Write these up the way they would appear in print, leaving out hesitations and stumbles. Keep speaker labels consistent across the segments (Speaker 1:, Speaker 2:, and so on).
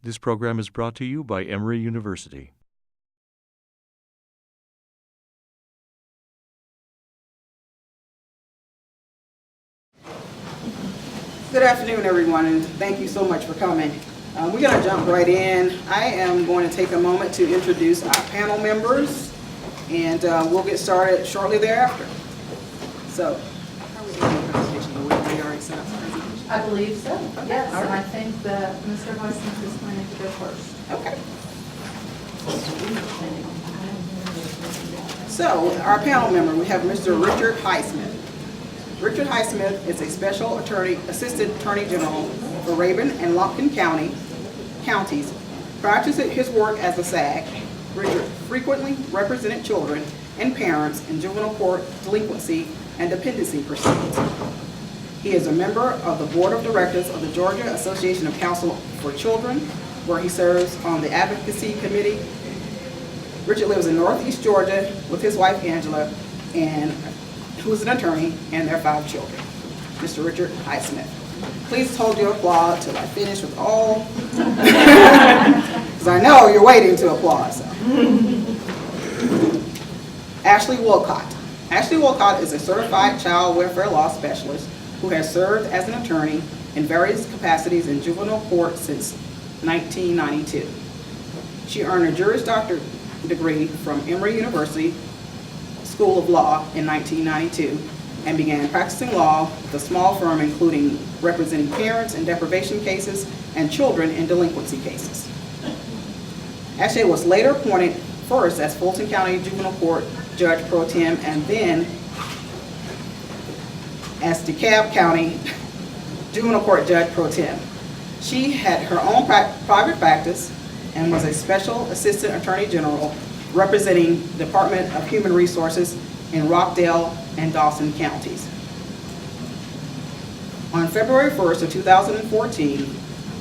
Speaker 1: This program is brought to you by Emory University.
Speaker 2: Good afternoon, everyone, and thank you so much for coming. We're going to jump right in. I am going to take a moment to introduce our panel members, and we'll get started shortly thereafter. So, how are we doing the presentation? We already set up the presentation?
Speaker 3: I believe so, yes,
Speaker 2: All
Speaker 3: and I
Speaker 2: right.
Speaker 3: think that Mr. Highsmith is planning to go first.
Speaker 2: Okay. So, our panel member, we have Mr. Richard Highsmith. Richard Highsmith is a special assistant attorney general for Rabun and Lumpkin counties. Prior to his work as a SAG, Richard frequently represented children and parents in juvenile court delinquency and dependency proceedings. He is a member of the board of directors of the Georgia Association of Counsel for Children, where he serves on the advocacy committee. Richard lives in Northeast Georgia with his wife Angela, and who is an attorney, and their 5 children. Mr. Richard Highsmith. Please hold your applause till I finish with all, because I know you're waiting to applaud. So. Ashley Willcott. Ashley Willcott is a certified child welfare law specialist who has served as an attorney in various capacities in juvenile court since 1992. She earned a Juris Doctorate degree from Emory University School of Law in 1992 and began practicing law with a small firm including representing parents in deprivation cases and children in delinquency cases. Ashley was later appointed first as Fulton County Juvenile Court Judge Pro Tem and then as DeKalb County Juvenile Court Judge Pro Tem. She had her own private practice and was a special assistant attorney general representing Department of Human Resources in Rockdale and Dawson counties. On February 1st of 2014,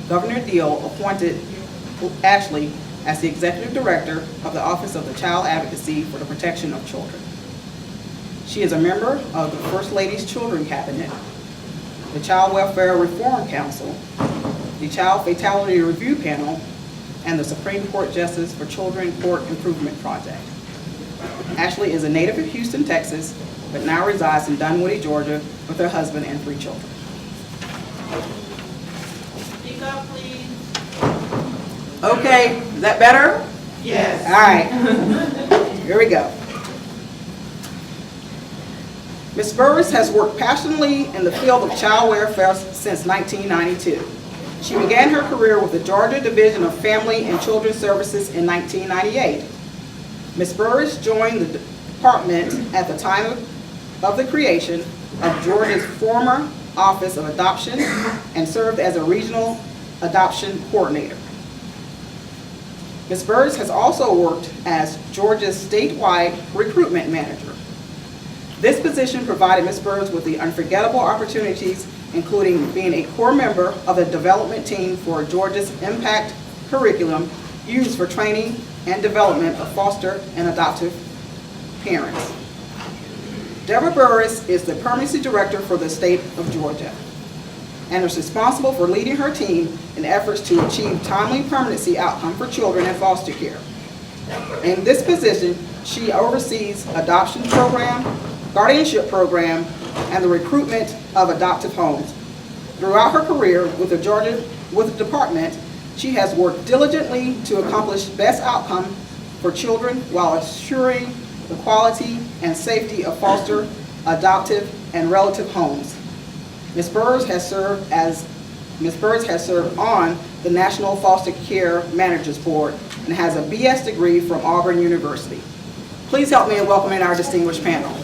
Speaker 2: Governor Deal appointed Ashley as the executive director of the Office of the Child Advocacy for the Protection of Children. She is a member of the First Lady's Children Cabinet, the Child Welfare Reform Council, the Child Fatality Review Panel, and the Supreme Court Justice for Children Court Improvement Project. Ashley is a native of Houston, Texas, but now resides in Dunwoody, Georgia, with her husband and 3 children.
Speaker 4: Speak up, please.
Speaker 2: Okay, is that better?
Speaker 4: Yes.
Speaker 2: All right, here we go. Ms. Burrus has worked passionately in the field of child welfare since 1992. She began her career with the Georgia Division of Family and Children's Services in 1998. Ms. Burrus joined the department at the time of the creation of Georgia's former Office of Adoption and served as a regional adoption coordinator. Ms. Burrus has also worked as Georgia's statewide recruitment manager. This position provided Ms. Burrus with the unforgettable opportunities, including being a core member of the development team for Georgia's Impact curriculum used for training and development of foster and adoptive parents. Debra Perez is the Permanency Director for the state of Georgia and is responsible for leading her team in efforts to achieve timely permanency outcome for children in foster care. In this position, she oversees adoption program, guardianship program, and the recruitment of adoptive homes. Throughout her career with the department, she has worked diligently to accomplish best outcome for children while ensuring the quality and safety of foster, adoptive, and relative homes. Ms. Burrus has served on the National Foster Care Managers Board and has a BS degree from Auburn University. Please help me in welcoming our distinguished panel.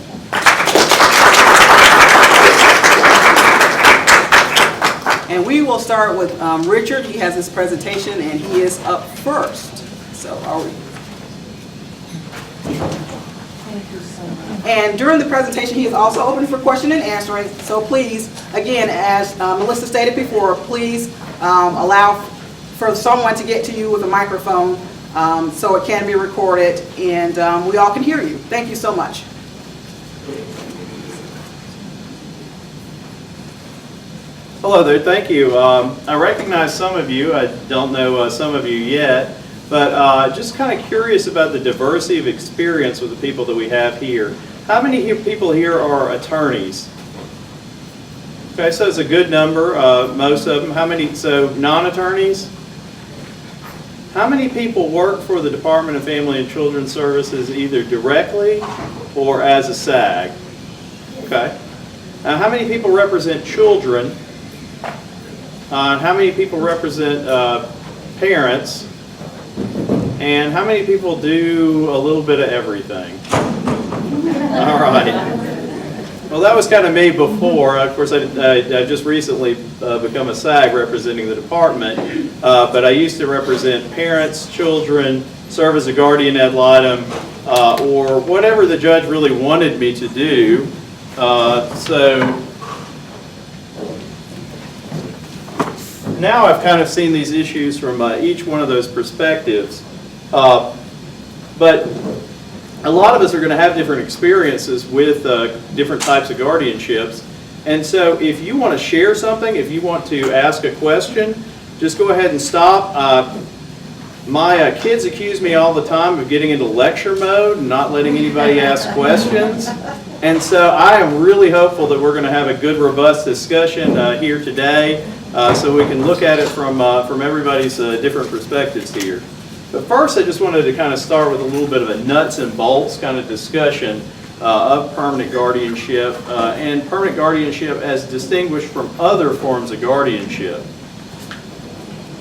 Speaker 2: And we will start with Richard. He has his presentation and he is up first. So are we?
Speaker 3: Thank you so much.
Speaker 2: And during the presentation, he is also open for question and answering. So please, again, as Melissa stated before, please allow for someone to get to you with a microphone so it can be recorded and we all can hear you. Thank you so much.
Speaker 5: Hello there, thank you. I recognize some of you. I don't know some of you yet, but just kind of curious about the diversity of experience with the people that we have here. How many people here are attorneys? Okay, so it's a good number, most of them. How many, so non-attorneys? How many people work for the Department of Family and Children's Services either directly or as a SAG? Okay. How many people represent children? How many people represent parents? And how many people do a little bit of everything? All right. Well, that was kind of me before. Of course, I just recently become a SAG representing the department, but I used to represent parents, children, serve as a guardian ad litem, or whatever the judge really wanted me to do. So now I've kind of seen these issues from each one of those perspectives. But a lot of us are going to have different experiences with different types of guardianships. And so if you want to share something, if you want to ask a question, just go ahead and stop. My kids accuse me all the time of getting into lecture mode and not letting anybody ask questions. And so I am really hopeful that we're going to have a good, robust discussion here today so we can look at it from everybody's different perspectives here. But first, I just wanted to kind of start with a little bit of a nuts and bolts kind of discussion of permanent guardianship and permanent guardianship as distinguished from other forms of guardianship.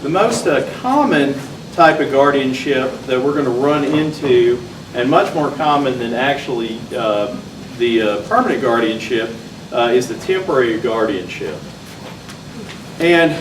Speaker 5: The most common type of guardianship that we're going to run into, and much more common than actually the permanent guardianship, is the temporary guardianship. And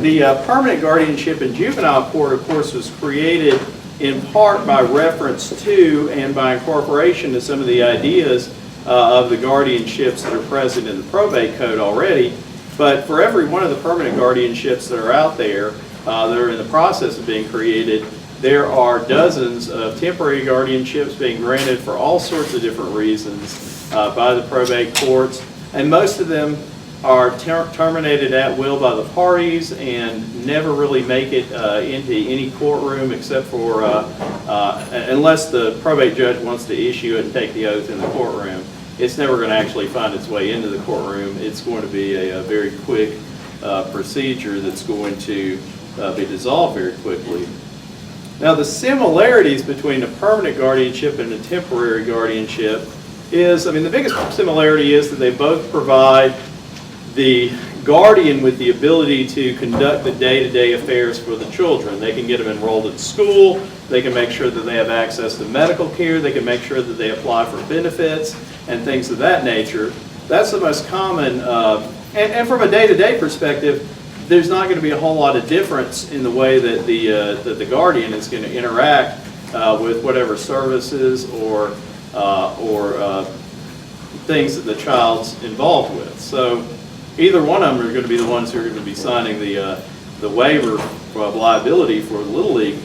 Speaker 5: the permanent guardianship in juvenile court, of course, was created in part by reference to and by incorporation to some of the ideas of the guardianships that are present in the probate code already. But for every one of the permanent guardianships that are out there that are in the process of being created, there are dozens of temporary guardianships being granted for all sorts of different reasons by the probate courts, and most of them are terminated at will by the parties and never really make it into any courtroom except for, unless the probate judge wants to issue it and take the oath in the courtroom. It's never going to actually find its way into the courtroom. It's going to be a very quick procedure that's going to be dissolved very quickly. Now, the similarities between a permanent guardianship and a temporary guardianship is, the biggest similarity is that they both provide the guardian with the ability to conduct the day-to-day affairs for the children. They can get them enrolled in school, they can make sure that they have access to medical care, they can make sure that they apply for benefits and things of that nature. That's the most common, and from a day-to-day perspective, there's not going to be a whole lot of difference in the way that the guardian is going to interact with whatever services or things that the child's involved with. So either one of them are going to be the ones who are going to be signing the waiver of liability for the Little League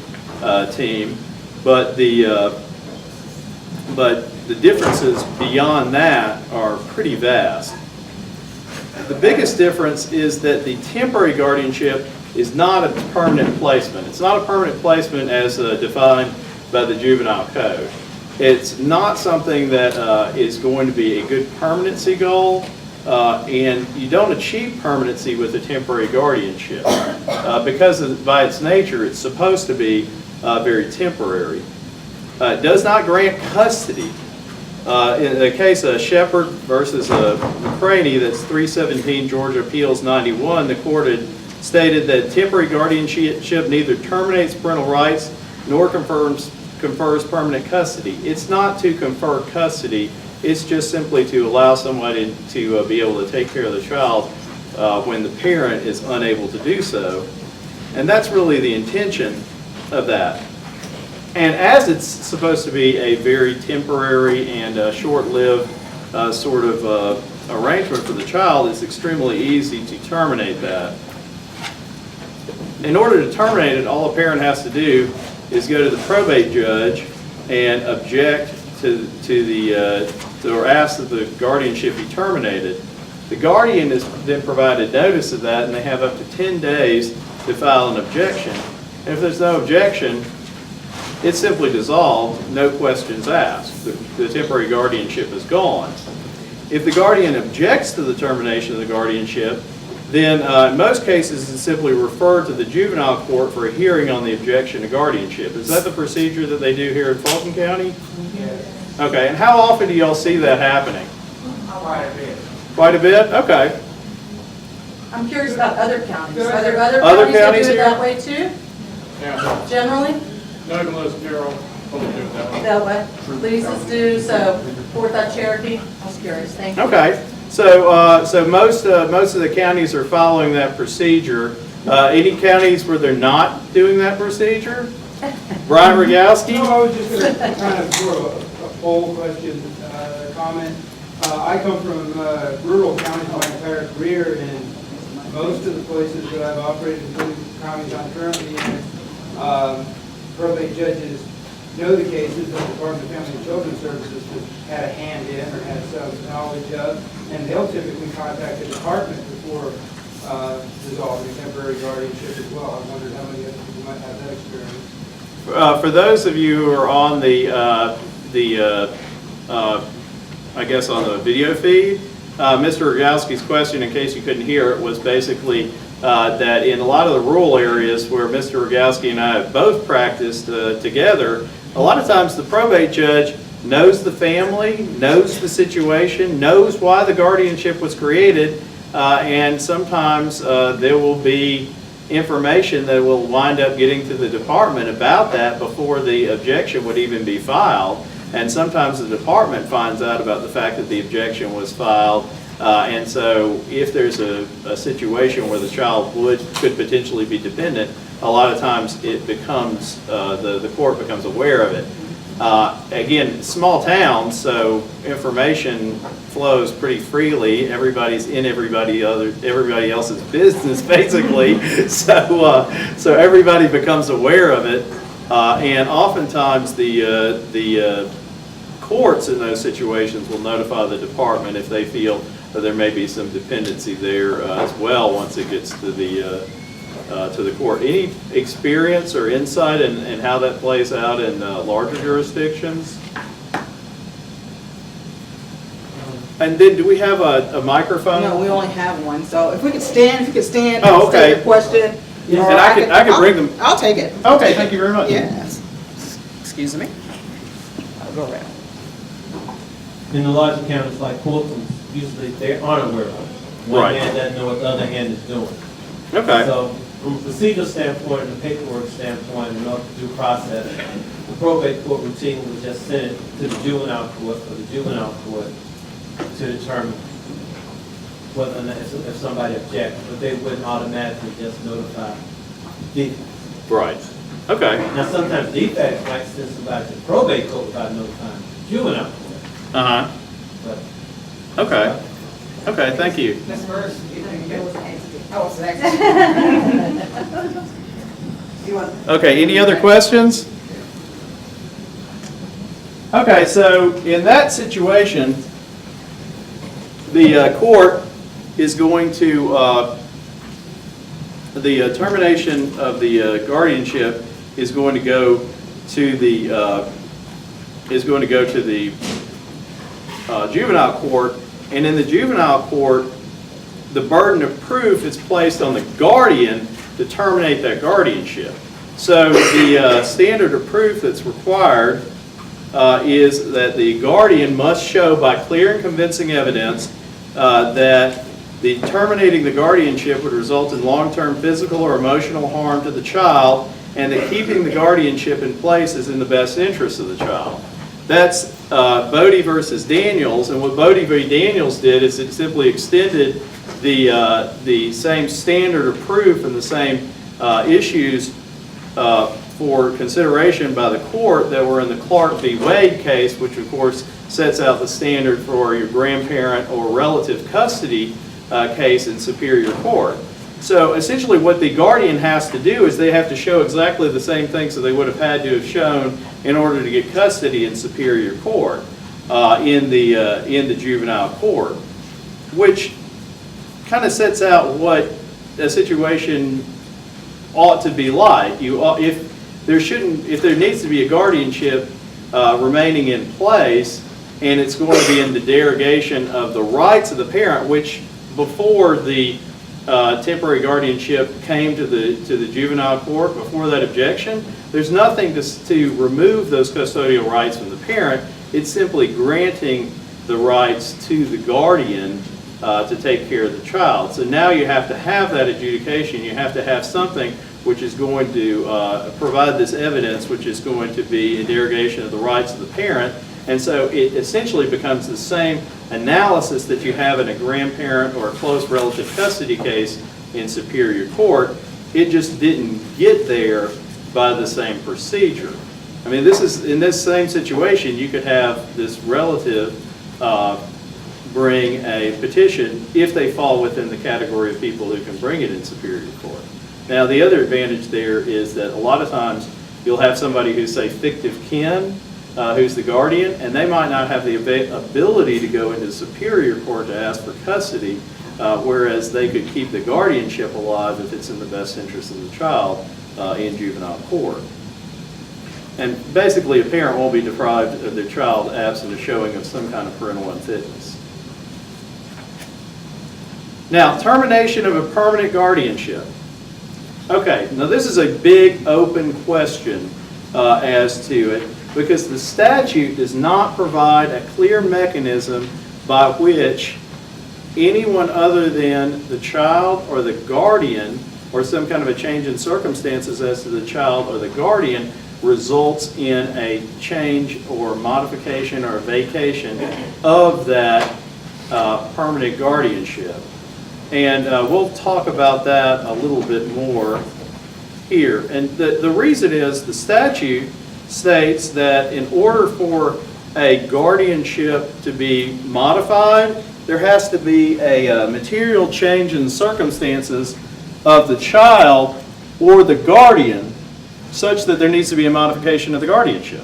Speaker 5: team, but the differences beyond that are pretty vast. The biggest difference is that the temporary guardianship is not a permanent placement. It's not a permanent placement as defined by the juvenile code. It's not something that is going to be a good permanency goal. And you don't achieve permanency with a temporary guardianship because by its nature it's supposed to be very temporary. It does not grant custody. In the case of Shepard versus McCraney, that's 317 Georgia Appeals 91, the court had stated that temporary guardianship neither terminates parental rights nor confers permanent custody. It's not to confer custody. It's just simply to allow somebody to be able to take care of the child when the parent is unable to do so. And that's really the intention of that. And as it's supposed to be a very temporary and short-lived sort of arrangement for the child, it's extremely easy to terminate that. In order to terminate it, all a parent has to do is go to the probate judge and object or ask that the guardianship be terminated. The guardian is then provided notice of that, and they have up to 10 days to file an objection. And if there's no objection, it's simply dissolved, no questions asked. The temporary guardianship is gone. If the guardian objects to the termination of the guardianship, then in most cases it's simply referred to the juvenile court for a hearing on the objection to guardianship. Is that the procedure that they do here in Fulton County?
Speaker 6: Yes.
Speaker 5: Okay, and how often do y'all see that happening?
Speaker 6: Quite a bit.
Speaker 5: Quite a bit? Okay.
Speaker 3: I'm curious about other counties. Are there other
Speaker 5: Other
Speaker 3: counties that do
Speaker 5: counties
Speaker 3: it that
Speaker 5: here?
Speaker 3: way too,
Speaker 6: Yeah.
Speaker 3: generally?
Speaker 6: Douglas, Carroll, both do it that way.
Speaker 3: That way? Lisa's do, so Forsyth, Cherokee? I was curious, thank you.
Speaker 5: Okay. So most of the counties are following that procedure. Any counties where they're not doing that procedure? Brian Rogowski?
Speaker 7: No, I was just going to kind of do a poll question, comment. I come from rural counties my entire career, and most of the places that I've operated, including counties I'm currently in, probate judges know the cases that the Department of Family and Children's Services has had a hand in or had some knowledge of, and they'll typically contact the department before dissolving a temporary guardianship as well. I wondered how many other people might have that experience.
Speaker 5: For those of you who are on I guess on the video feed, Mr. Rogowski's question, in case you couldn't hear it, was basically that in a lot of the rural areas where Mr. Rogowski and I have both practiced together, a lot of times the probate judge knows the family, knows the situation, knows why the guardianship was created, and sometimes there will be information that will wind up getting to the department about that before the objection would even be filed. And sometimes the department finds out about the fact that the objection was filed. And so if there's a situation where the child could potentially be dependent, a lot of times it becomes, the court becomes aware of it. Again, small towns, so information flows pretty freely. Everybody's in everybody else's business, basically. So everybody becomes aware of it. And oftentimes the courts in those situations will notify the department if they feel that there may be some dependency there as well once it gets to the court. Any experience or insight in how that plays out in larger jurisdictions? And then do we have a microphone?
Speaker 2: No, we only have one, so if you could stand
Speaker 5: Oh,
Speaker 2: and
Speaker 5: okay.
Speaker 2: state your question.
Speaker 5: Yeah,
Speaker 2: or
Speaker 5: and I can bring them.
Speaker 2: I'll take it.
Speaker 5: Okay, thank you very much.
Speaker 2: Yes. Excuse me. I'll go around.
Speaker 8: In the larger counties like Fulton, usually they aren't aware of it. One
Speaker 5: Right.
Speaker 8: hand doesn't know what the other hand is doing.
Speaker 5: Okay.
Speaker 8: So from a procedural standpoint and a paperwork standpoint and all the due process, the probate court routine would just send it to the juvenile court or the juvenile court to determine whether or not if somebody objects, but they wouldn't automatically just notify defects.
Speaker 5: Right. Okay.
Speaker 8: Now sometimes defects might send somebody to the probate court without notifying the juvenile court.
Speaker 5: Uh-huh.
Speaker 8: But
Speaker 5: Okay. Okay, thank you.
Speaker 2: Ms. Burrus, you think it was an accident? Oh, it's an accident. You want?
Speaker 5: Okay, any other questions? Okay, so in that situation, the court is going to, the termination of the guardianship is going to go to the, juvenile court, and in the juvenile court, the burden of proof is placed on the guardian to terminate that guardianship. So the standard of proof that's required is that the guardian must show by clear and convincing evidence that the terminating the guardianship would result in long-term physical or emotional harm to the child, and that keeping the guardianship in place is in the best interest of the child. That's Bode versus Daniels, and what Bode v. Daniels did is it simply extended the same standard of proof and the same issues for consideration by the court that were in the Clark v. Wade case, which of course sets out the standard for your grandparent or relative custody case in Superior Court. So essentially what the guardian has to do is they have to show exactly the same things that they would have had to have shown in order to get custody in Superior Court in the juvenile court, which kind of sets out what a situation ought to be like. If there needs to be a guardianship remaining in place, and it's going to be in the derogation of the rights of the parent, which before the temporary guardianship came to the juvenile court, before that objection, there's nothing to remove those custodial rights from the parent. It's simply granting the rights to the guardian to take care of the child. So now you have to have that adjudication. You have to have something which is going to provide this evidence, which is going to be a derogation of the rights of the parent. And so it essentially becomes the same analysis that you have in a grandparent or a close relative custody case in Superior Court. It just didn't get there by the same procedure. I mean, this is in this same situation, you could have this relative bring a petition if they fall within the category of people who can bring it in Superior Court. Now, the other advantage there is that a lot of times you'll have somebody who's, say, fictive kin, who's the guardian, and they might not have the ability to go into Superior Court to ask for custody, whereas they could keep the guardianship alive if it's in the best interest of the child in juvenile court. And basically, a parent won't be deprived of their child absent a showing of some kind of parental unfitness. Now, termination of a permanent guardianship. Okay, now this is a big open question as to it, because the statute does not provide a clear mechanism by which anyone other than the child or the guardian, or some kind of a change in circumstances as to the child or the guardian, results in a change or modification or vacation of that permanent guardianship. And we'll talk about that a little bit more here. And the reason is the statute states that in order for a guardianship to be modified, there has to be a material change in circumstances of the child or the guardian such that there needs to be a modification of the guardianship.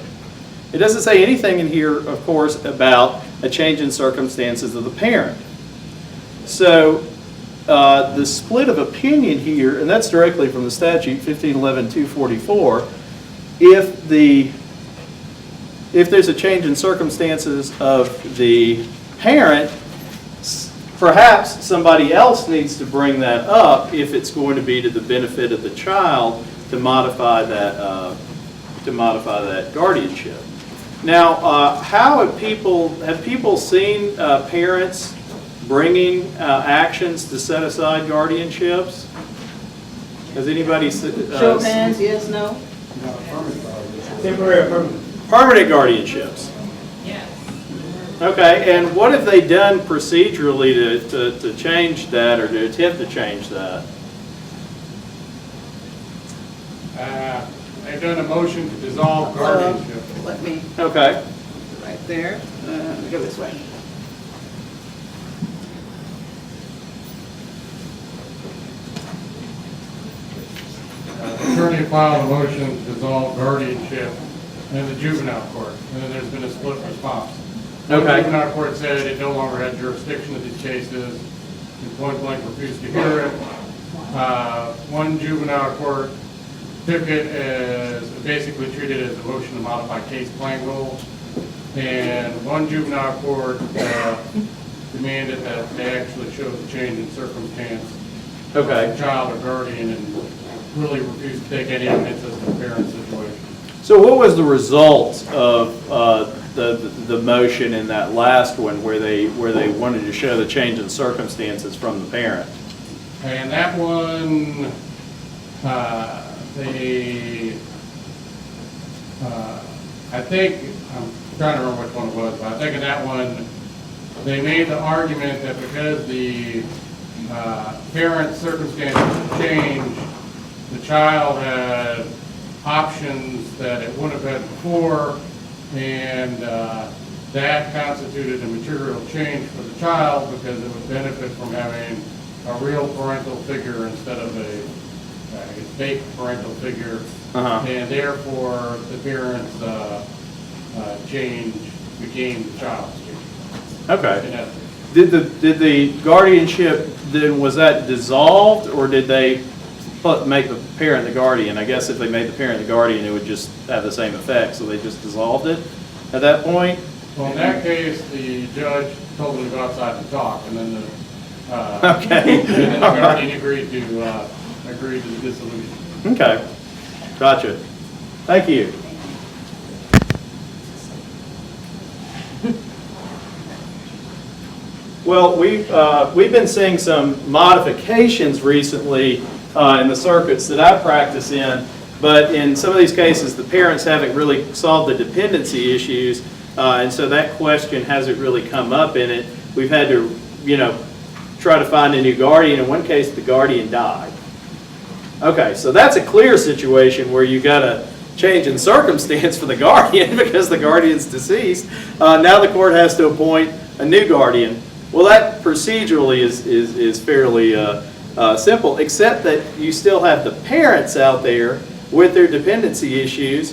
Speaker 5: It doesn't say anything in here, of course, about a change in circumstances of the parent. So the split of opinion here, and that's directly from the statute, 1511-244, if there's a change in circumstances of the parent, perhaps somebody else needs to bring that up if it's going to be to the benefit of the child to modify that guardianship. Now, how have people seen parents bringing actions to set aside guardianships? Has anybody
Speaker 2: Show of hands, yes, no?
Speaker 8: Temporary or permanent?
Speaker 5: Permanent guardianships?
Speaker 4: Yes.
Speaker 5: Okay, and what have they done procedurally to change that, or to attempt to change that?
Speaker 6: They've done a motion to dissolve guardianship.
Speaker 2: Let me,
Speaker 5: Okay.
Speaker 2: right there, let me go this way.
Speaker 6: Attorney filed a motion to dissolve guardianship in the juvenile court, and then there's been a split response.
Speaker 5: Okay.
Speaker 6: The juvenile court said it no longer had jurisdiction of these cases, and point blank refused to hear it. One juvenile court took it as, basically treated it as a motion to modify case plan rule, and one juvenile court demanded that they actually show the change in circumstance of the child or guardian, and really refused to take any evidence as to the parent's situation.
Speaker 5: So what was the result of the motion in that last one where they wanted to show the change in circumstances from the parent?
Speaker 6: And that one, I think, I'm trying to remember which one it was, but I think in that one, they made the argument that because the parent's circumstances changed, the child had options that it wouldn't have had before, and that constituted a material change for the child because it would benefit from having a real parental figure instead of a fake parental figure, and therefore the parent's change became the child's change.
Speaker 5: Okay. Did the guardianship then was that dissolved, or did they make the parent the guardian? I guess if they made the parent the guardian, it would just have the same effect, so they just dissolved it at that point?
Speaker 6: Well, in that case, the judge told them to go outside and talk, and then the,
Speaker 5: Okay.
Speaker 6: and then the guardian agreed to the dissolution.
Speaker 5: Okay, gotcha. Thank you. Well, we've been seeing some modifications recently in the circuits that I practice in, but in some of these cases, the parents haven't really solved the dependency issues, and so that question hasn't really come up in it. We've had to, try to find a new guardian. In one case, the guardian died. Okay, so that's a clear situation where you got a change in circumstance for the guardian because the guardian's deceased. Now the court has to appoint a new guardian. Well, that procedurally is fairly simple, except that you still have the parents out there with their dependency issues.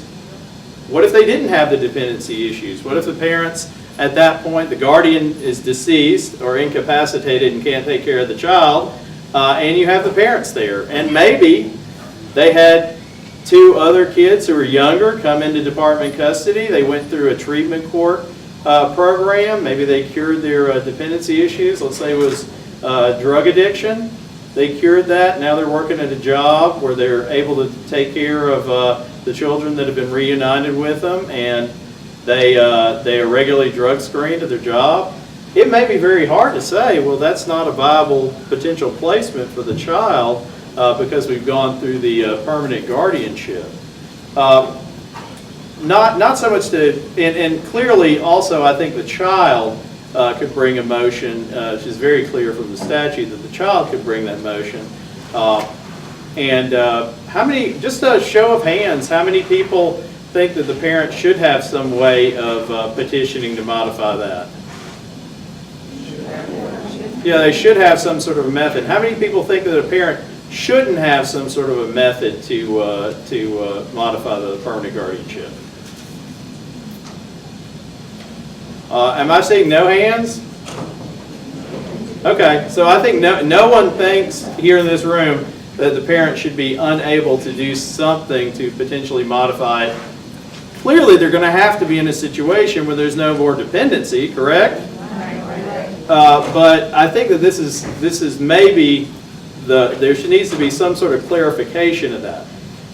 Speaker 5: What if they didn't have the dependency issues? What if the parents, at that point, the guardian is deceased or incapacitated and can't take care of the child, and you have the parents there? And maybe they had 2 other kids who were younger come into department custody. They went through a treatment court program. Maybe they cured their dependency issues. Let's say it was drug addiction. They cured that. Now they're working at a job where they're able to take care of the children that have been reunited with them, and they are regularly drug screened at their job. It may be very hard to say, well, that's not a viable potential placement for the child because we've gone through the permanent guardianship. Not so much to, and clearly also I think the child could bring a motion, which is very clear from the statute that the child could bring that motion. And how many, just a show of hands, how many people think that the parent should have some way of petitioning to modify that? Yeah, they should have some sort of a method. How many people think that a parent shouldn't have some sort of a method to modify the permanent guardianship? Am I seeing no hands? Okay, so I think no one thinks here in this room that the parent should be unable to do something to potentially modify it. Clearly, they're going to have to be in a situation where there's no more dependency, correct? But I think that this is maybe there needs to be some sort of clarification of that.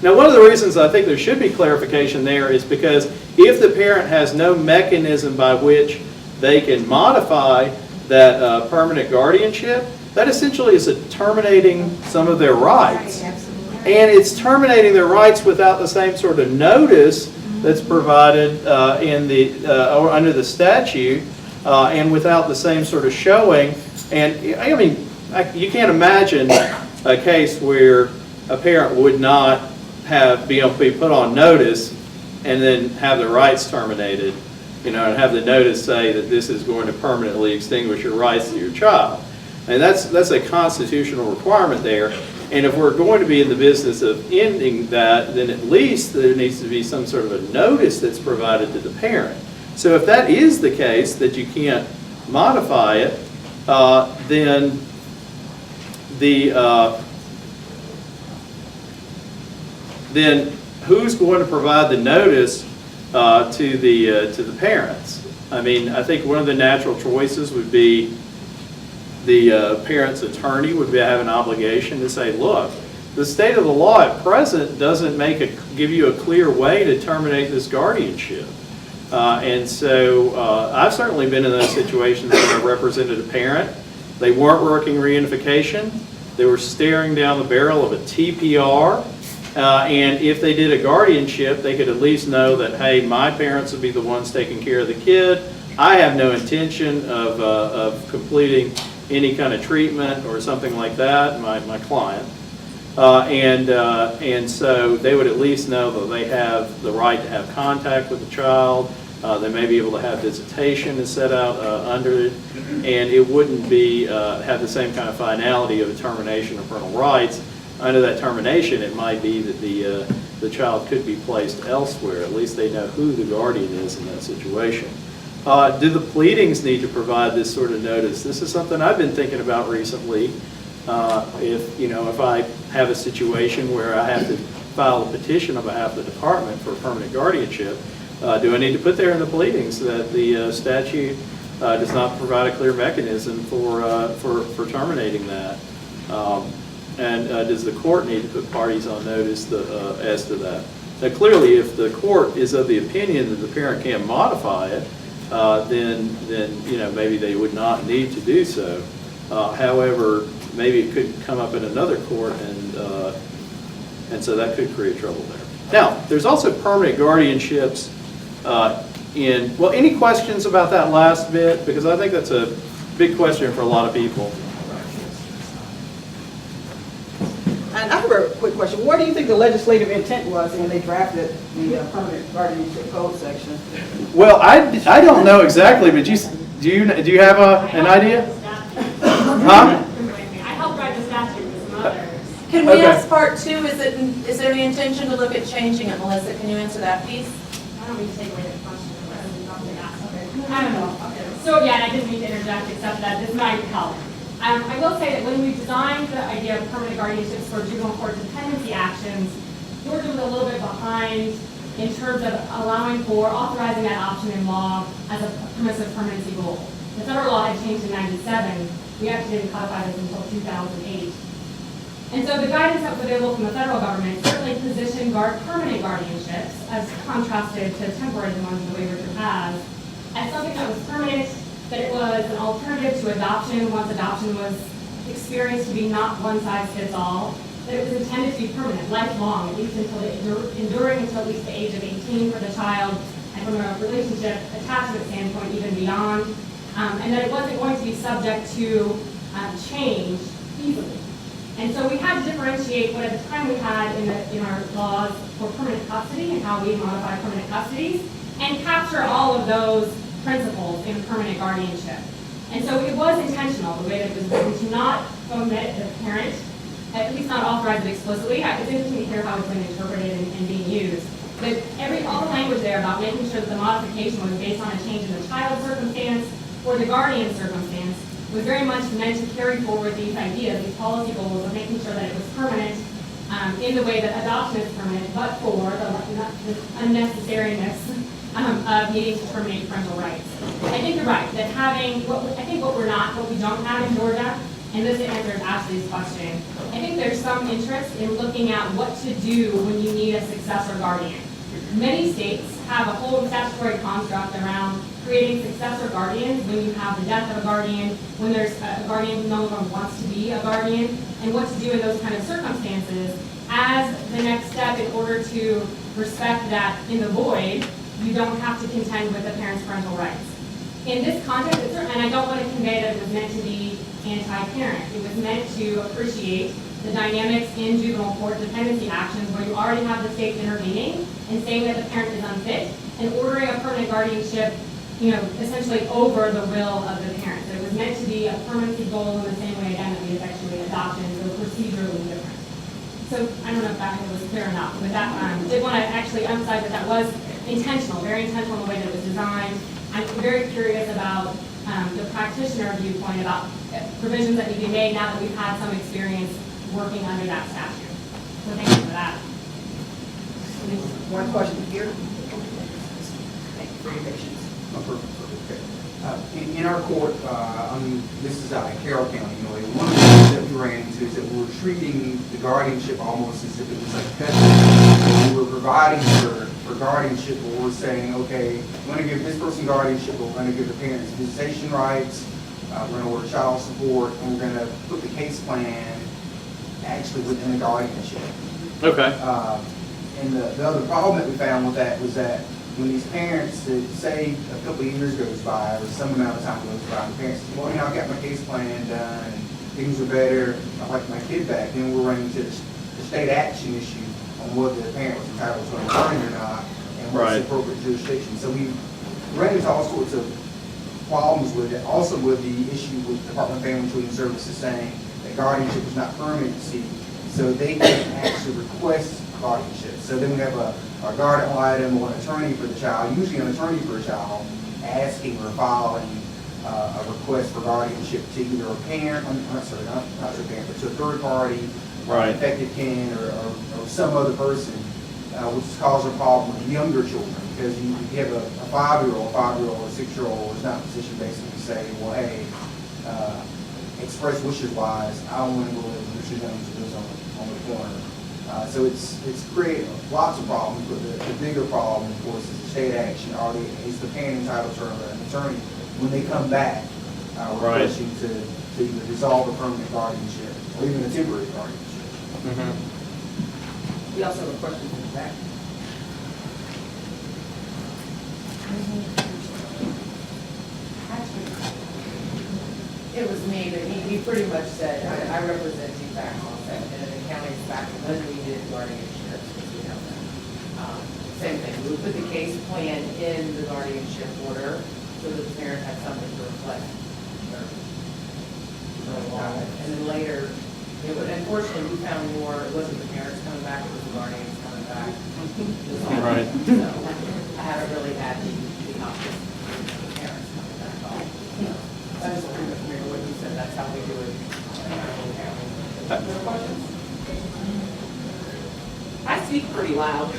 Speaker 5: Now, one of the reasons I think there should be clarification there is because if the parent has no mechanism by which they can modify that permanent guardianship, that essentially is terminating some of their rights. And it's terminating their rights without the same sort of notice that's provided or under the be and without the same sort of showing. And I mean, you can't imagine a case where a parent would not be able to be put on notice and then have their rights terminated, and have the notice say that this is going to permanently extinguish your rights to your child. And that's a constitutional requirement there. And if we're going to be in the business of ending that, then at least there needs to be some sort of a notice that's provided to the parent. So if that is the case, that you can't modify it, then who's going to provide the notice to the parents? I mean, I think one of the natural choices would be the parent's attorney would have an obligation to say, look, the state of the law at present doesn't give you a clear way to terminate this guardianship. And so I've certainly been in those situations where I represented a parent. They weren't working reunification. They were staring down the barrel of a TPR. And if they did a guardianship, they could at least know that, hey, my parents would be the ones taking care of the kid. I have no intention of completing any kind of treatment or something like that, my client. And so they would at least know that they have the right to have contact with the child. They may be able to have visitation is set out under it, and it wouldn't have the same kind of finality of a termination of parental rights. Under that termination, it might be that the child could be placed elsewhere. At least they know who the guardian is in that situation. Do the pleadings need to provide this sort of notice? This is something I've been thinking about recently. If I have a situation where I have to file a petition on behalf of the department for permanent guardianship, do I need to put there in the pleadings that the statute does not provide a clear mechanism for terminating that? And does the court need to put parties on notice as to that? Now, clearly, if the court is of the opinion that the parent can't modify it, then maybe they would not need to do so. However, maybe it could come up in another court, and so that could create trouble there. Now, there's also permanent guardianships any questions about that last bit? Because I think that's a big question for a lot of people.
Speaker 2: And I have a quick question. What do you think the legislative intent was when they drafted the permanent guardianship code section?
Speaker 5: Well, I don't know exactly, but do you have an idea? Huh?
Speaker 9: I helped write the statute with some others.
Speaker 3: Can we
Speaker 5: Okay.
Speaker 3: ask part two, is there any intention to look at changing it, Melissa? Can you answer that, please?
Speaker 9: I don't mean to take away the question, but I was not going to ask. I don't know. So yeah, and I didn't mean to interject, except that this might help. I will say that when we designed the idea of permanent guardianships for juvenile court dependency actions, Georgia was a little bit behind in terms of allowing for authorizing that option in law as a permissive permanency rule. The federal law had changed in '97. We actually didn't codify this until 2008. And so the guidance that was available from the federal government certainly positioned permanent guardianships, as contrasted to temporary ones the way Richard has, as something that was permanent, that it was an alternative to adoption once adoption was experienced to be not one size fits all, that it was intended to be permanent, lifelong, at least enduring until at least the age of 18 for the child, and from a relationship attachment standpoint, even beyond, and that it wasn't going to be subject to change easily. And so we had to differentiate what at the time we had in our laws for permanent custody and how we modify permanent custodies, and capture all of those principles in permanent guardianship. And so it was intentional, the way that it was written, to not omit the parent, at least not authorize it explicitly. It's interesting to hear how it's been interpreted and being used. But all the language there about making sure that the modification was based on a change in the child's circumstance or the guardian's circumstance was very much meant to carry forward these ideas, these policy goals of making sure that it was permanent in the way that adoption is permanent, but for the unnecessariness of needing to terminate parental rights. I think you're right, that what we don't have in Georgia, and this answers Ashley's question, I think there's some interest in looking at what to do when you need a successor guardian. Many states have a whole statutory construct around creating successor guardians when you have the death of a guardian, when there's a guardian who no longer wants to be a guardian, and what to do in those kind of circumstances as the next step in order to respect that in the void, you don't have to contend with the parent's parental rights. In this context, and I don't want to convey that it was meant to be anti-parent. It was meant to appreciate the dynamics in juvenile court dependency actions where you already have the state intervening and saying that the parent is unfit and ordering a permanent guardianship, essentially over the will of the parent. So it was meant to be a permanency goal in the same way, again, that we effectuate adoption, so procedurally different. So I don't know if that was clear enough, but that did want to actually emphasize that was intentional, very intentional in the way that it was designed. I'm very curious about the practitioner viewpoint about provisions that need to be made now that we've had some experience working under that statute. So thank you for that.
Speaker 2: One question here. Thank you for your patience.
Speaker 10: In our court, this is out in Carroll County, one of the things that we ran into is that we were treating the guardianship almost as if it was like custody. We were providing for guardianship, where we're saying, okay, we're going to give this person guardianship, we're going to give the parents visitation rights, we're going to order child support, and we're going to put the case plan actually within the guardianship.
Speaker 5: Okay.
Speaker 10: And the other problem that we found with that was that when these parents, say a couple of years goes by, or some amount of time goes by, and the parents say, well, I've got my case plan done, and things are better, I'd like my kid back, then we're running into the state action issue on whether the parent was entitled to an attorney or not, and what's the appropriate jurisdiction. So we ran into all sorts of problems with it, also with the issue with the Department of Family and Children Services saying that guardianship is not permanency, so they can actually request guardianship. So then we have a guardian item or an attorney for the child, usually an attorney for a child, asking or filing a request for guardianship to either a parent, not to a parent, but to a third party,
Speaker 5: Right.
Speaker 10: affected kin, or some other person, which has caused a problem with younger children. Because you have a 5-year-old or 6-year-old is not in a position basically say, well, hey, express wishes wise, I don't want to go live with Mr. Jones who lives on the corner. So it's created lots of problems, but the bigger problem, of course, is the state action. Is the parent entitled to an attorney when they come back, requesting to either dissolve a permanent guardianship or even a temporary guardianship.
Speaker 2: We also have a question in the back.
Speaker 11: It was me, but he pretty much said, I represent you back on that, and in the county's back when we did guardianships, because we have that. Same thing, we put the case plan in the guardianship order, so that the parent had something to reflect. And then later, unfortunately, we found more, it wasn't the parents coming back, it was the guardians coming back.
Speaker 5: Right.
Speaker 11: So I haven't really had the option of the parents coming back on. I just pretty much remember what you said, that's how we do it.
Speaker 2: I speak pretty loud.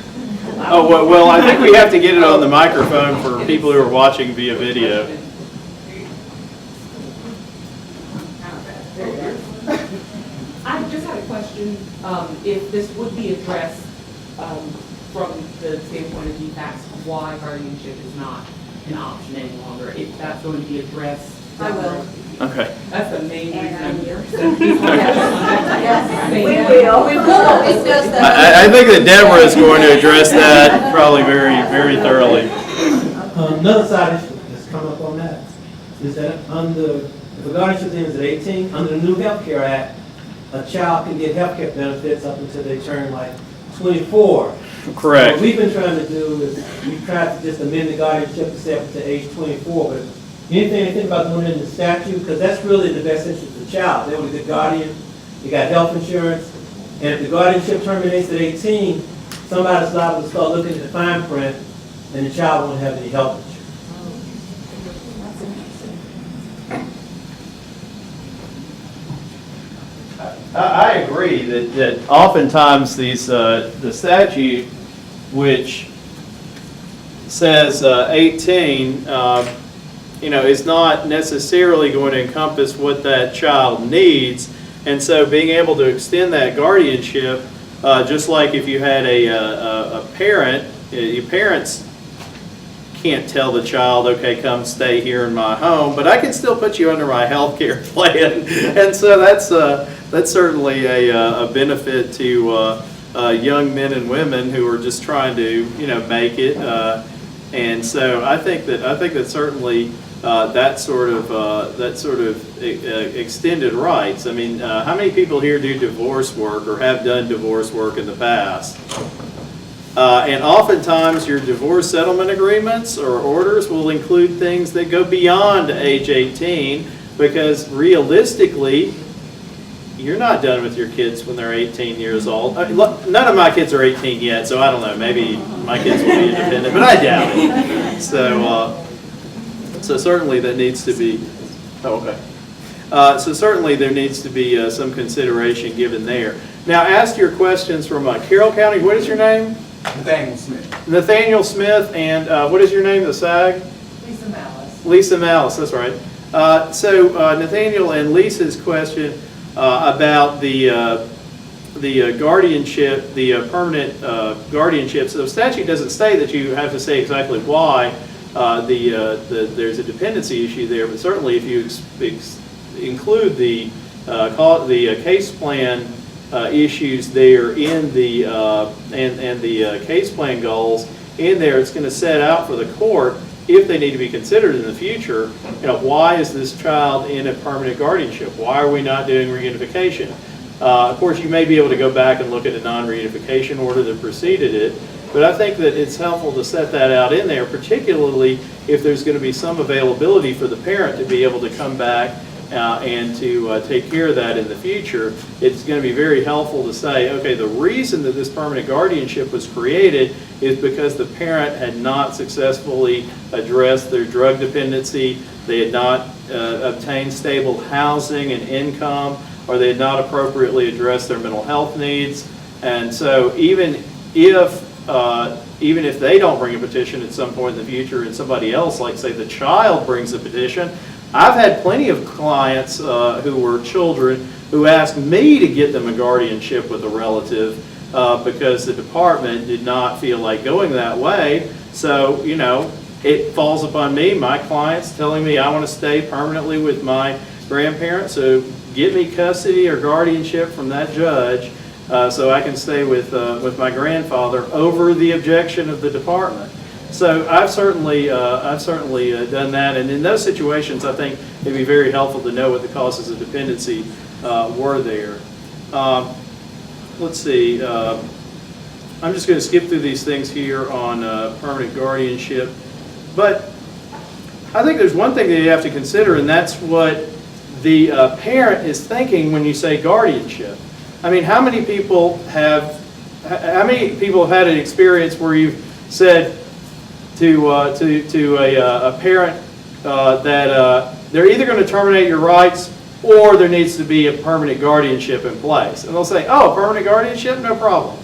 Speaker 5: Oh, well, I think we have to get it on the microphone for people who are watching via video.
Speaker 12: I just had a question, if this would be addressed from the standpoint of DFACS, why guardianship is not an option any longer, if that's going to be addressed.
Speaker 11: I will.
Speaker 5: Okay.
Speaker 12: That's the main reason I'm here.
Speaker 11: We will discuss that.
Speaker 5: I think that Deborah is going to address that probably very, very thoroughly.
Speaker 8: Another side issue that's come up on that is that if a guardianship ends at 18, under the new Health Care Act, a child can get health care benefits up until they turn like 24.
Speaker 5: Correct.
Speaker 8: What we've been trying to do is we've tried to just amend the guardianship to say up to age 24, but anything about doing it in the statute, because that's really the best interest of the child. They want a good guardian, they got health insurance, and if the guardianship terminates at 18, somebody's liable to start looking at the fine print, and the child won't have any health insurance.
Speaker 5: I agree that oftentimes these the statute, which says 18, is not necessarily going to encompass what that child needs, and so being able to extend that guardianship, just like if you had a parent, your parents can't tell the child, okay, come stay here in my home, but I can still put you under my health care plan, and so that's certainly a benefit to young men and women who are just trying to make it, and so I think that certainly that sort of extended rights. I mean, how many people here do divorce work or have done divorce work in the past? And oftentimes your divorce settlement agreements or orders will include things that go beyond age 18, because realistically, you're not done with your kids when they're 18 years old. None of my kids are 18 yet, so I don't know. Maybe my kids will be independent, but I doubt it. So certainly that needs to be, so certainly there needs to be some consideration given there. Now, ask your questions from Carroll County. What is your name?
Speaker 10: Nathaniel Smith.
Speaker 5: Nathaniel Smith, and what is your name, the SAG?
Speaker 11: Lisa Malice.
Speaker 5: Lisa Malice, that's right. So Nathaniel and Lisa's question about the guardianship, the permanent guardianship. So the statute doesn't say that you have to say exactly why there's a dependency issue there, but certainly if you include the case plan issues there in the and the case plan goals in there, it's going to set out for the court, if they need to be considered in the future, why is this child in a permanent guardianship? Why are we not doing reunification? Of course, you may be able to go back and look at a non-reunification order that preceded it, but I think that it's helpful to set that out in there, particularly if there's going to be some availability for the parent to be able to come back and to take care of that in the future, it's going to be very helpful to say, okay, the reason that this permanent guardianship was created is because the parent had not successfully addressed their drug dependency, they had not obtained stable housing and income, or they had not appropriately addressed their mental health needs. And so even if they don't bring a petition at some point in the future and somebody else, like say the child, brings a petition, I've had plenty of clients who were children who asked me to get them a guardianship with a relative because the department did not feel like going that way. So, you know, it falls upon me, my clients telling me I want to stay permanently with my grandparents, so get me custody or guardianship from that judge so I can stay with my grandfather over the objection of the department. So I've certainly done that, and in those situations, I think it'd be very helpful to know what the causes of dependency were there. Let's see. I'm just going to skip through these things here on permanent guardianship, but I think there's one thing that you have to consider, and that's what the parent is thinking when you say guardianship. I mean, how many people have had an experience where you've said to a parent that they're either going to terminate your rights or there needs to be a permanent guardianship in place? And they'll say, oh, permanent guardianship, no problem.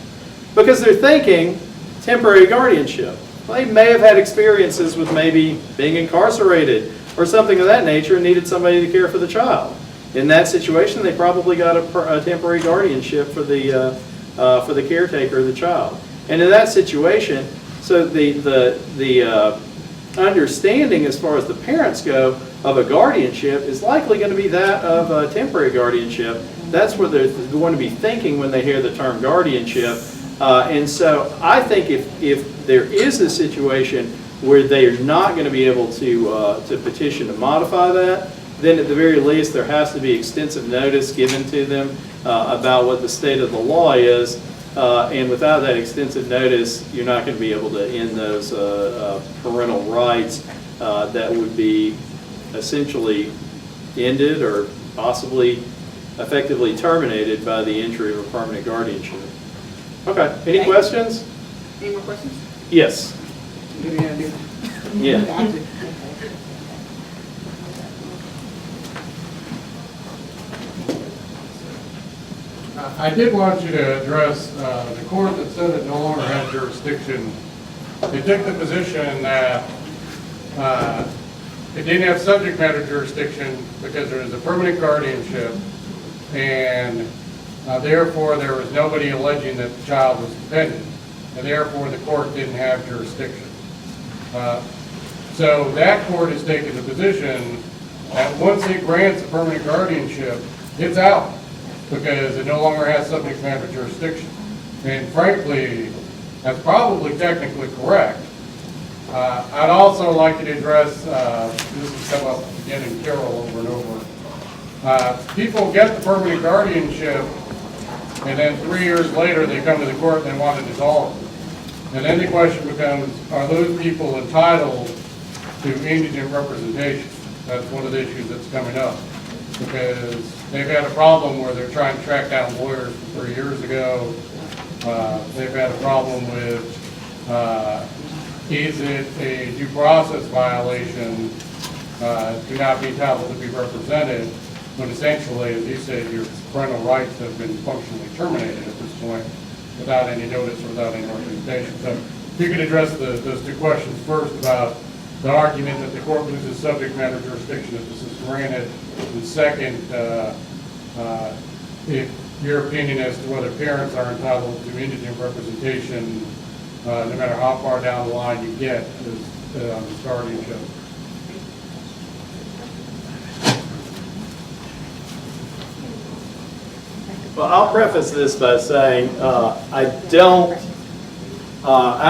Speaker 5: Because they're thinking temporary guardianship. Well, they may have had experiences with maybe being incarcerated or something of that nature and needed somebody to care for the child. In that situation, they probably got a temporary guardianship for the caretaker of the child. And in that situation, so the understanding as far as the parents go of a guardianship is likely going to be that of a temporary guardianship. That's what they're going to be thinking when they hear the term guardianship. And so I think if there is a situation where they are not going to be able to petition to modify that, then at the very least there has to be extensive notice given to them about what the state of the law is. And without that extensive notice, you're not going to be able to end those parental rights that would be essentially ended or possibly effectively terminated by the entry of a permanent guardianship. Okay, any questions?
Speaker 2: Any more questions?
Speaker 5: Yes. Yeah.
Speaker 6: I did want you to address the court that said it no longer had jurisdiction. They took the position that it didn't have subject matter jurisdiction because there was a permanent guardianship, and therefore there was nobody alleging that the child was dependent, and therefore the court didn't have jurisdiction. So that court has taken the position that once it grants a permanent guardianship, it's out, because it no longer has subject matter jurisdiction. And frankly, that's probably technically correct. I'd also like you to address, this has come up again in Carroll over and over. People get the permanent guardianship, and then 3 years later they come to the court and they want to dissolve it. And then the question becomes, are those people entitled to indigent representation? That's one of the issues that's coming up, because they've had a problem where they're trying to track down lawyers from 3 years ago. They've had a problem with, is it a due process violation to not be entitled to be represented, when essentially, as you said, your parental rights have been functionally terminated at this point without any notice or without any representation. So if you could address those two questions first about the argument that the court loses subject matter jurisdiction if this is granted, and second, if your opinion as to whether parents are entitled to indigent representation, no matter how far down the line you get as guardianship.
Speaker 5: Well, I'll preface this by saying I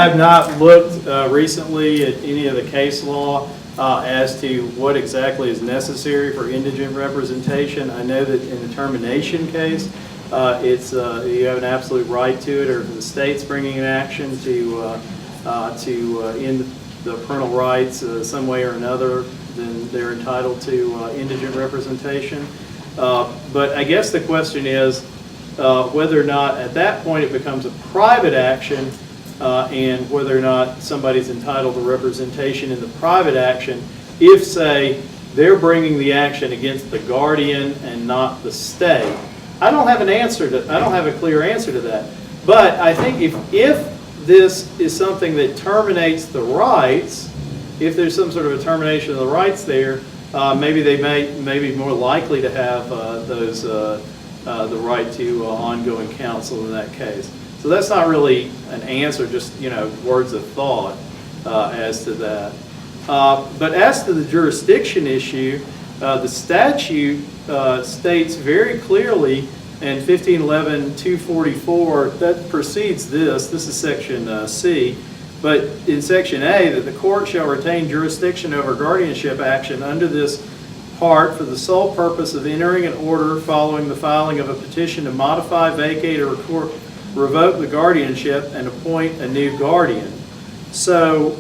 Speaker 5: have not looked recently at any of the case law as to what exactly is necessary for indigent representation. I know that in the termination case, you have an absolute right to it, or if the state's bringing an action to end the parental rights some way or another, then they're entitled to indigent representation. But I guess the question is whether or not at that point it becomes a private action and whether or not somebody's entitled to representation in the private action if, say, they're bringing the action against the guardian and not the state. I don't have a clear answer to that. But I think if this is something that terminates the rights, if there's some sort of a termination of the rights there, maybe they may be more likely to have the right to ongoing counsel in that case. So that's not really an answer, just words of thought as to that. But as to the jurisdiction issue, the statute states very clearly in 1511-244 that precedes this. This is section C. But in section A, that the court shall retain jurisdiction over guardianship action under this part for the sole purpose of entering an order following the filing of a petition to modify, vacate, or revoke the guardianship and appoint a new guardian. So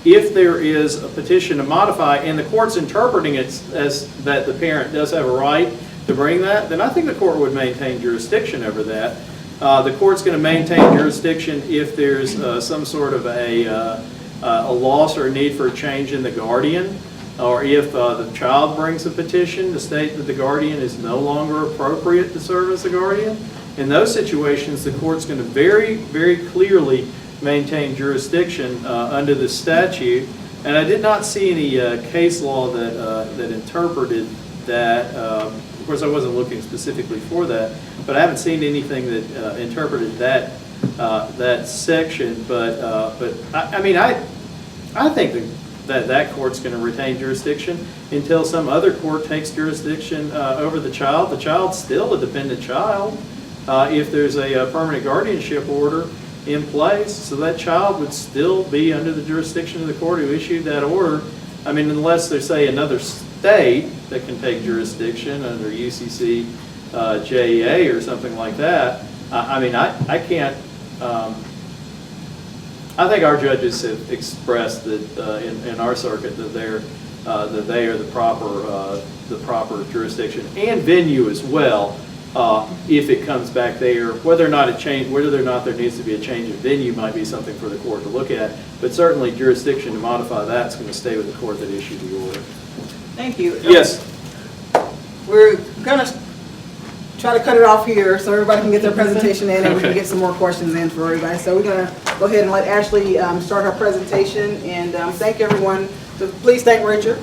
Speaker 5: if there is a petition to modify and the court's interpreting it as that the parent does have a right to bring that, then I think the court would maintain jurisdiction over that. The court's going to maintain jurisdiction if there's some sort of a loss or a need for a change in the guardian, or if the child brings a petition to state that the guardian is no longer appropriate to serve as a guardian. In those situations, the court's going to very, very clearly maintain jurisdiction under the statute. And I did not see any case law that interpreted that. Of course, I wasn't looking specifically for that, but I haven't seen anything that interpreted that section. But I mean, I think that court's going to retain jurisdiction until some other court takes jurisdiction over the child. The child's still a dependent child if there's a permanent guardianship order in place, so that child would still be under the jurisdiction of the court who issued that order. I mean, unless there's, say, another state that can take jurisdiction under UCC JEA or something like that. I mean, I can't. I think our judges have expressed that in our circuit that they are the proper jurisdiction and venue as well. If it comes back there, whether or not there needs to be a change of venue might be something for the court to look at. But certainly jurisdiction to modify that is going to stay with the court that issued the order.
Speaker 2: Thank you.
Speaker 5: Yes.
Speaker 2: We're going to try to cut it off here so everybody can get their presentation in and we can get some more questions in for everybody. So we're going to go ahead and let Ashley start her presentation, and thank everyone. So please thank Richard.